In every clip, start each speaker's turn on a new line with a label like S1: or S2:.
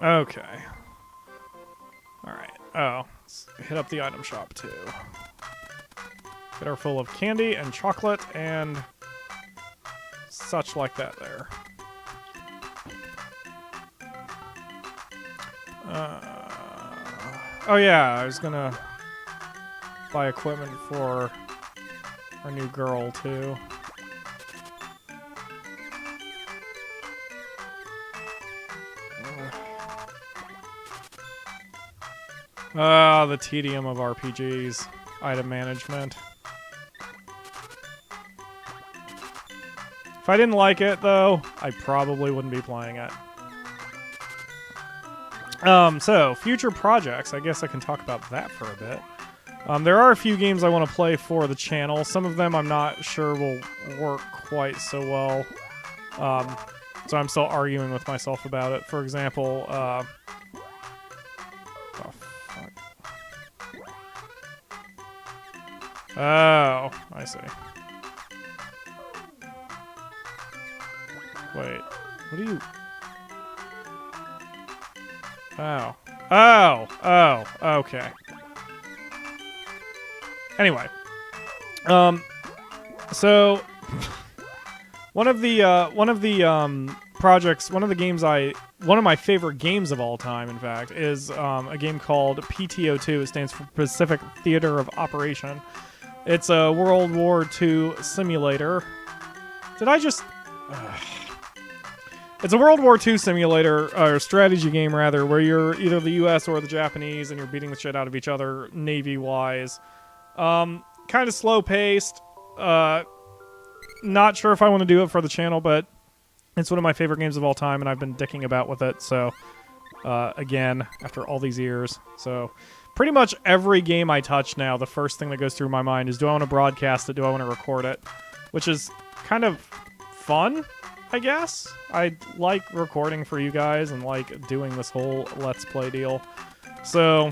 S1: Okay. Alright. Oh. Let's hit up the item shop, too. Get her full of candy and chocolate and such like that there. Oh yeah, I was gonna buy equipment for our new girl, too. The tedium of RPGs. Item management. If I didn't like it, though, I probably wouldn't be playing it. So, future projects. I guess I can talk about that for a bit. There are a few games I want to play for the channel. Some of them I'm not sure will work quite so well. So I'm still arguing with myself about it. For example, oh, fuck. Oh, I see. Wait, what do you... Oh. Oh, okay. Anyway. So one of the projects, one of my favorite games of all time, in fact, is a game called PTO2. It stands for Pacific Theater of Operation. It's a World War II simulator. Did I just... It's a World War II simulator, or strategy game, rather, where you're either the US or the Japanese, and you're beating the shit out of each other, Navy-wise. Kind of slow-paced. Not sure if I want to do it for the channel, but it's one of my favorite games of all time, and I've been dicking about with it, so... again, after all these years. So, pretty much every game I touch now, the first thing that goes through my mind is, do I want to broadcast it, do I want to record it? Which is kind of fun, I guess. I like recording for you guys and like doing this whole Let's Play deal. So,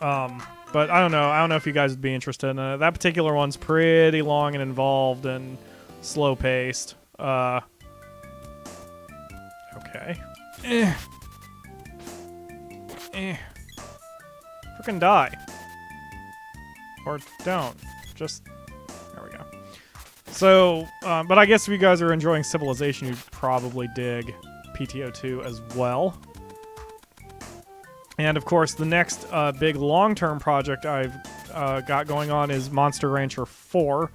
S1: but I don't know. I don't know if you guys would be interested in it. That particular one's pretty long and involved and slow-paced. Okay. Frickin' die. Or don't. Just... There we go. So, but I guess if you guys are enjoying Civilization, you'd probably dig PTO2 as well. And, of course, the next big long-term project I've got going on is Monster Rancher 4.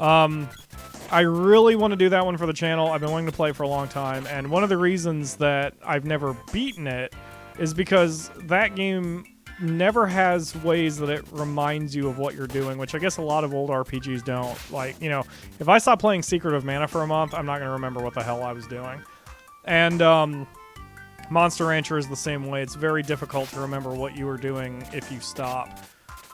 S1: I really want to do that one for the channel. I've been wanting to play for a long time, and one of the reasons that I've never beaten it is because that game never has ways that it reminds you of what you're doing, which I guess a lot of old RPGs don't. Like, you know, if I stop playing Secret of Mana for a month, I'm not going to remember what the hell I was doing. And Monster Rancher is the same way. It's very difficult to remember what you were doing if you stop.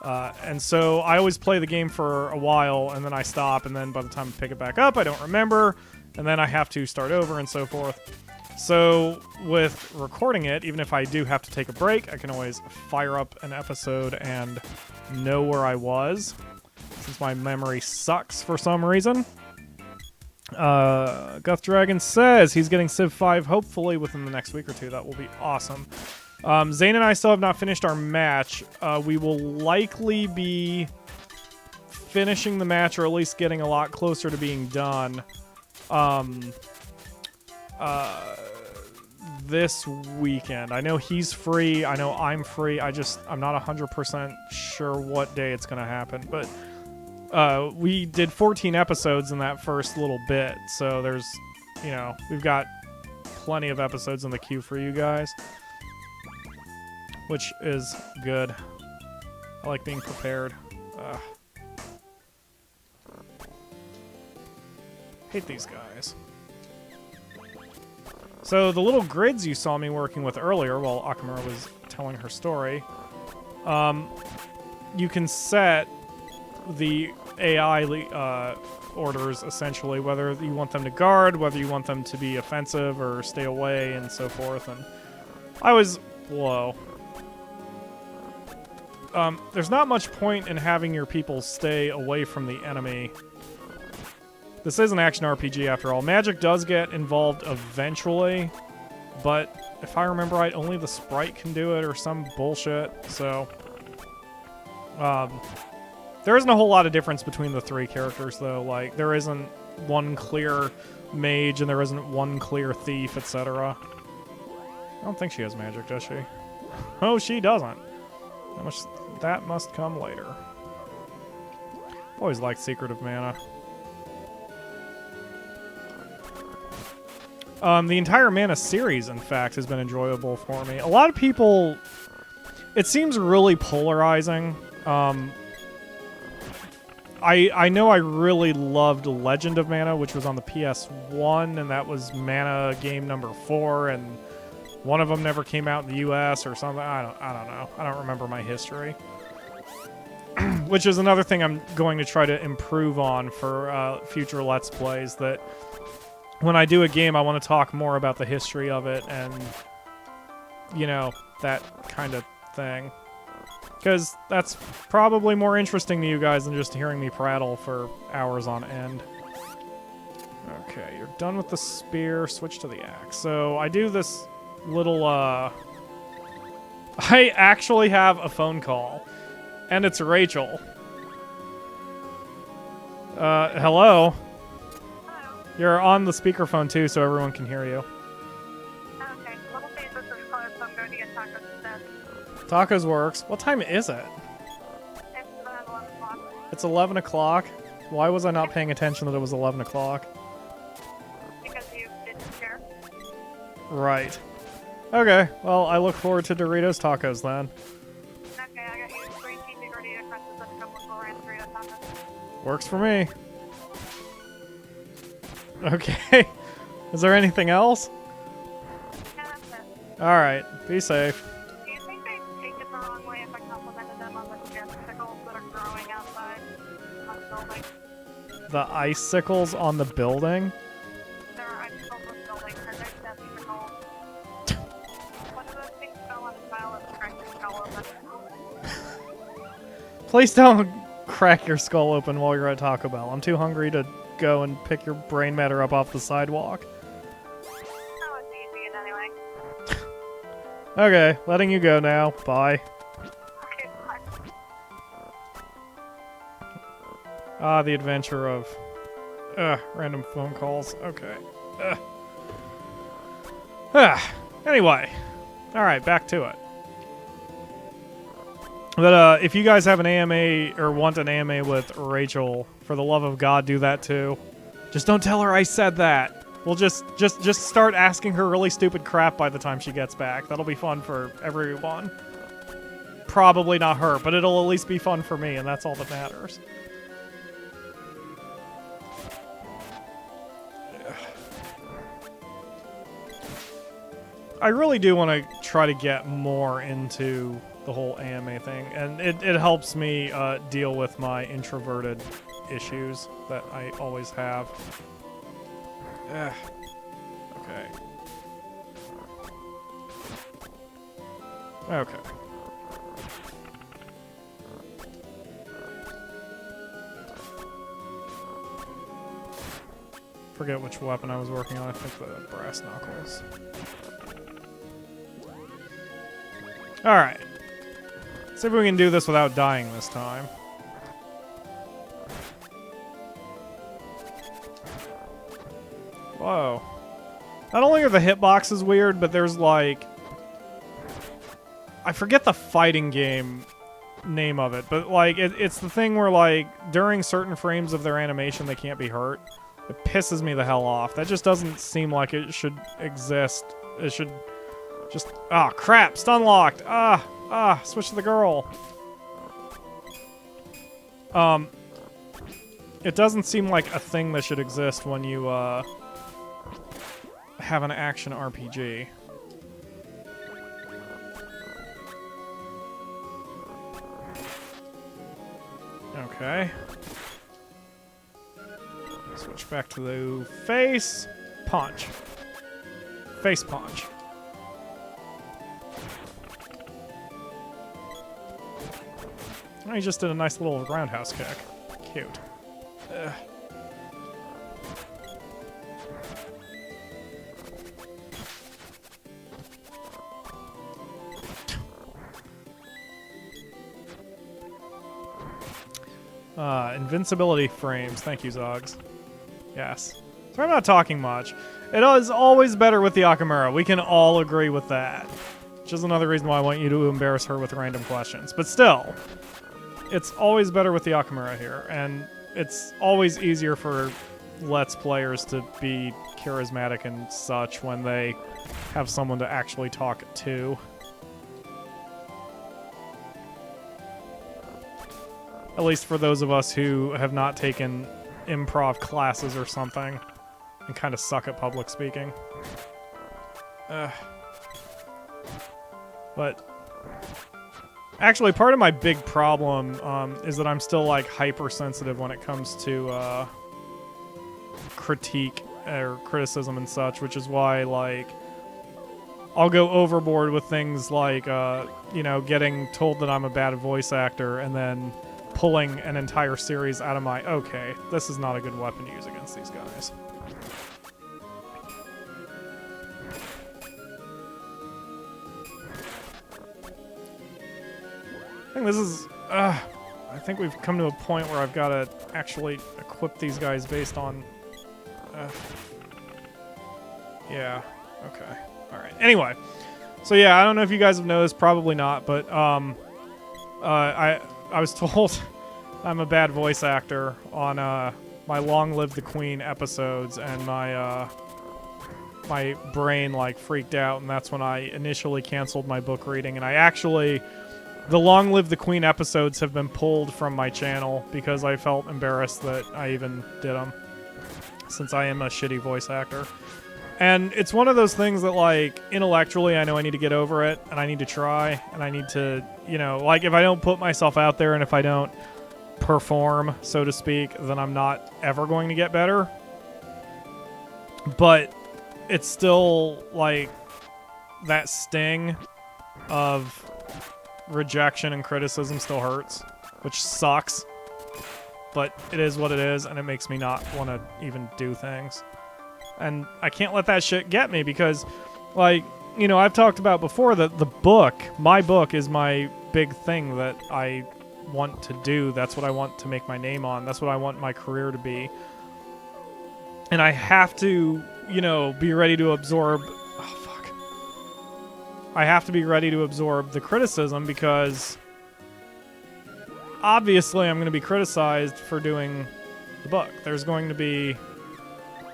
S1: And so I always play the game for a while, and then I stop, and then by the time I pick it back up, I don't remember, and then I have to start over and so forth. So with recording it, even if I do have to take a break, I can always fire up an episode and know where I was, since my memory sucks for some reason. Guth Dragon says he's getting Civ 5 hopefully within the next week or two. That will be awesome. Zane and I still have not finished our match. We will likely be finishing the match, or at least getting a lot closer to being done, this weekend. I know he's free. I know I'm free. I'm not 100% sure what day it's going to happen, but we did 14 episodes in that first little bit, so there's, you know, we've got plenty of episodes in the queue for you guys, which is good. I like being prepared. Hate these guys. So the little grids you saw me working with earlier while Akamura was telling her story, you can set the AI orders, essentially, whether you want them to guard, whether you want them to be offensive or stay away, and so forth. And I was low. There's not much point in having your people stay away from the enemy. This is an action RPG after all. Magic does get involved eventually, but if I remember right, only the sprite can do it or some bullshit, so... there isn't a whole lot of difference between the three characters, though. Like, there isn't one clear mage and there isn't one clear thief, etc. I don't think she has magic, does she? Oh, she doesn't. That must come later. Always liked Secret of Mana. The entire Mana series, in fact, has been enjoyable for me. A lot of people... It seems really polarizing. I know I really loved Legend of Mana, which was on the PS1, and that was Mana game number 4, and one of them never came out in the US or something. I don't know. I don't remember my history. Which is another thing I'm going to try to improve on for future Let's Plays, that when I do a game, I want to talk more about the history of it and, you know, that kind of thing. Because that's probably more interesting to you guys than just hearing me prattle for hours on end. Okay, you're done with the spear. Switch to the axe. So I do this little, I actually have a phone call. And it's Rachel. Hello?
S2: Hello.
S1: You're on the speakerphone too, so everyone can hear you.
S2: Okay, level phase is closed, so I'm going to get tacos instead.
S1: Tacos works. What time is it?
S2: It's about 11 o'clock.
S1: It's 11 o'clock. Why was I not paying attention that it was 11 o'clock?
S2: Because you didn't share.
S1: Right. Okay, well, I look forward to Doritos tacos then.
S2: Okay, I got you 3 cheesy gordita crunches and a couple of Florence Dorito tacos.
S1: Works for me. Okay. Is there anything else?
S2: Yeah, that's it.
S1: Alright, be safe.
S2: Do you think they'd take it the wrong way if I complimented them on the icicles that are growing outside on the building?
S1: The icicles on the building?
S2: There are icicles on the building, and there's death icicles. One of those things fell on a tile and cracked your skull open.
S1: Please don't crack your skull open while you're at Taco Bell. I'm too hungry to go and pick your brain matter up off the sidewalk.
S2: Oh, it's easy anyway.
S1: Okay, letting you go now. Bye.
S2: Okay, bye.
S1: Ah, the adventure of... random phone calls. Okay. Anyway. Alright, back to it. But, if you guys have an AMA, or want an AMA with Rachel, for the love of God, do that too. Just don't tell her I said that. We'll just start asking her really stupid crap by the time she gets back. That'll be fun for everyone. Probably not her, but it'll at least be fun for me, and that's all that matters. I really do want to try to get more into the whole AMA thing, and it helps me deal with my introverted issues that I always have. Okay. Okay. Forget which weapon I was working on. I think the brass knuckles. Alright. See if we can do this without dying this time. Whoa. Not only are the hitboxes weird, but there's like... I forget the fighting game name of it, but like it's the thing where like during certain frames of their animation they can't be hurt. It pisses me the hell off. That just doesn't seem like it should exist. It should just... Ah, crap! Stun locked! Switch to the girl. It doesn't seem like a thing that should exist when you, have an action RPG. Okay. Switch back to the face. Punch. Face punch. Oh, he just did a nice little roundhouse kick. Cute. Ugh. Invincibility frames. Thank you, Zogs. Yes. So I'm not talking much. It is always better with the Akamura. We can all agree with that. Which is another reason why I want you to embarrass her with random questions. But still, it's always better with the Akamura here. And it's always easier for Let's Players to be charismatic and such when they have someone to actually talk to. At least for those of us who have not taken improv classes or something and kind of suck at public speaking. But actually, part of my big problem is that I'm still like hypersensitive when it comes to critique or criticism and such, which is why like I'll go overboard with things like you know, getting told that I'm a bad voice actor and then pulling an entire series out of my, okay, this is not a good weapon to use against these guys. I think this is, I think we've come to a point where I've got to actually equip these guys based on, yeah, okay, alright. Anyway, so yeah, I don't know if you guys have noticed, probably not, but, I was told I'm a bad voice actor on my Long Live the Queen episodes, and my my brain like freaked out, and that's when I initially canceled my book reading. And I actually, the Long Live the Queen episodes have been pulled from my channel because I felt embarrassed that I even did them, since I am a shitty voice actor. And it's one of those things that, like, intellectually, I know I need to get over it, and I need to try, and I need to, you know, like, if I don't put myself out there and if I don't perform, so to speak, then I'm not ever going to get better. But it's still, like, that sting of rejection and criticism still hurts, which sucks. But it is what it is, and it makes me not want to even do things. And I can't let that shit get me because, like, you know, I've talked about before that the book, my book, is my big thing that I want to do. That's what I want to make my name on. That's what I want my career to be. And I have to, you know, be ready to absorb... Oh, fuck. I have to be ready to absorb the criticism because obviously I'm going to be criticized for doing the book. There's going to be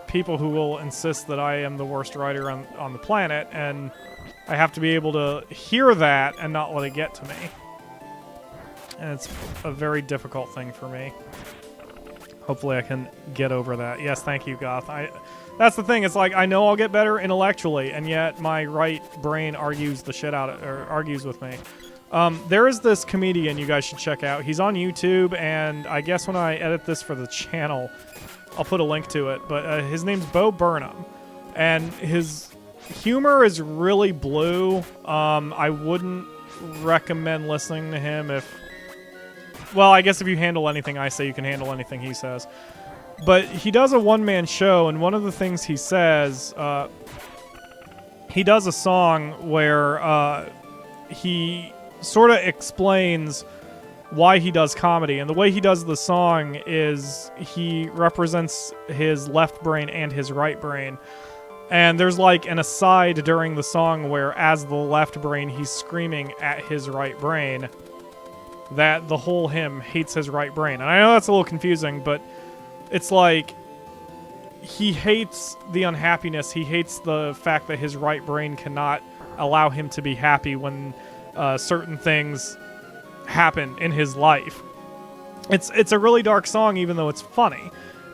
S1: people who will insist that I am the worst writer on the planet, and I have to be able to hear that and not let it get to me. And it's a very difficult thing for me. Hopefully I can get over that. Yes, thank you, Goth. That's the thing, it's like, I know I'll get better intellectually, and yet my right brain argues the shit out of, or argues with me. There is this comedian you guys should check out. He's on YouTube, and I guess when I edit this for the channel, I'll put a link to it, but his name's Bo Burnham, and his humor is really blue. I wouldn't recommend listening to him if... Well, I guess if you handle anything I say, you can handle anything he says. But he does a one-man show, and one of the things he says... he does a song where he sort of explains why he does comedy, and the way he does the song is he represents his left brain and his right brain. And there's like an aside during the song where, as the left brain, he's screaming at his right brain that the whole hymn hates his right brain. And I know that's a little confusing, but it's like he hates the unhappiness. He hates the fact that his right brain cannot allow him to be happy when certain things happen in his life. It's a really dark song, even though it's funny.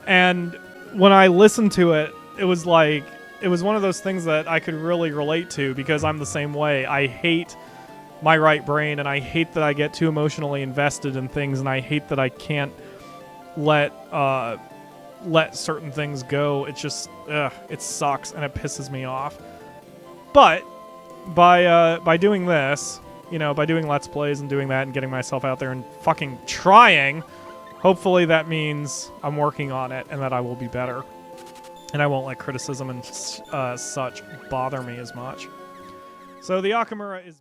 S1: And when I listened to it, it was like, it was one of those things that I could really relate to because I'm the same way. I hate my right brain, and I hate that I get too emotionally invested in things, and I hate that I can't let certain things go. It just, it sucks, and it pisses me off. But by doing this, you know, by doing Let's Plays and doing that and getting myself out there and fucking trying, hopefully that means I'm working on it and that I will be better. And I won't let criticism and such bother me as much. So the Akamura is...